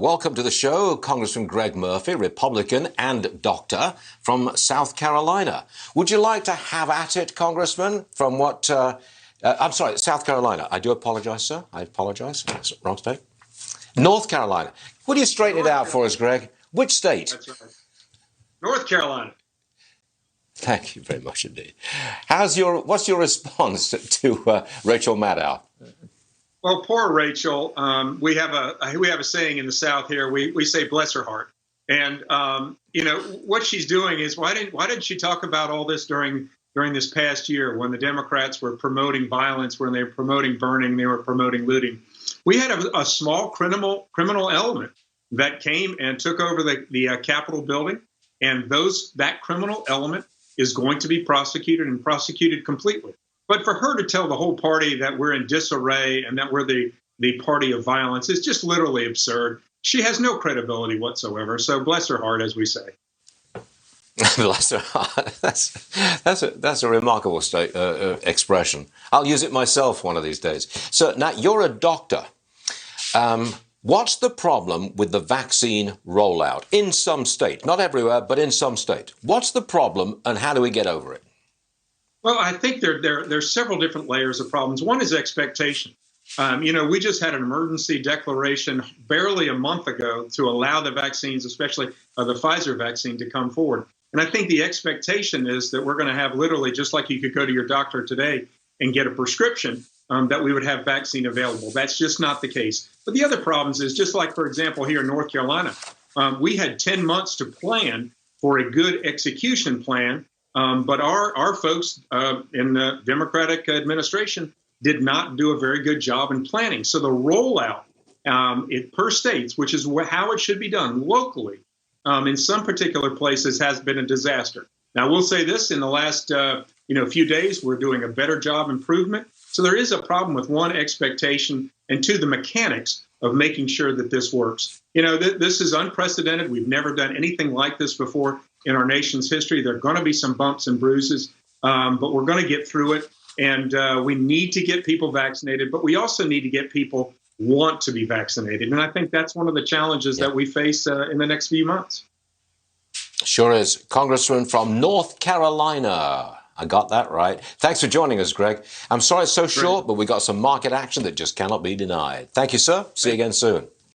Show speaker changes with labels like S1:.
S1: Welcome to the show, Congressman Greg Murphy, Republican and doctor from South Carolina. Would you like to have at it, Congressman, from what... I'm sorry, South Carolina. I do apologize, sir. I apologize. Wrong state. North Carolina. Would you straighten it out for us, Greg? Which state?
S2: That's right. North Carolina.
S1: Thank you very much indeed. What's your response to Rachel Maddow?
S2: Well, poor Rachel. We have a saying in the South here. We say bless her heart. And what she's doing is why didn't she talk about all this during this past year when the Democrats were promoting violence, when they were promoting burning, they were promoting looting? We had a small criminal element that came and took over the Capitol building, and that criminal element is going to be prosecuted and prosecuted completely. But for her to tell the whole party that we're in disarray and that we're the party of violence is just literally absurd. She has no credibility whatsoever. So bless her heart, as we say.
S1: Bless her heart. That's a remarkable expression. I'll use it myself one of these days. So now you're a doctor. What's the problem with the vaccine rollout in some state? Not everywhere, but in some state. What's the problem and how do we get over it?
S2: Well, I think there's several different layers of problems. One is expectation. We just had an emergency declaration barely a month ago to allow the vaccines, especially the Pfizer vaccine, to come forward. And I think the expectation is that we're going to have literally, just like you could go to your doctor today and get a prescription, that we would have vaccine available. That's just not the case. But the other problems is, just like, for example, here in North Carolina, we had 10 months to plan for a good execution plan. But our folks in the Democratic administration did not do a very good job in planning. So the rollout per states, which is how it should be done locally, in some particular places has been a disaster. Now, we'll say this, in the last few days, we're doing a better job improvement. So there is a problem with, one, expectation, and two, the mechanics of making sure that this works. This is unprecedented. We've never done anything like this before in our nation's history. There are going to be some bumps and bruises, but we're going to get through it. And we need to get people vaccinated, but we also need to get people want to be vaccinated. And I think that's one of the challenges that we face in the next few months.
S1: Sure is. Congressman from North Carolina. I got that right. Thanks for joining us, Greg. I'm sorry it's so short, but we got some market action that just cannot be denied. Thank you, sir. See you again soon.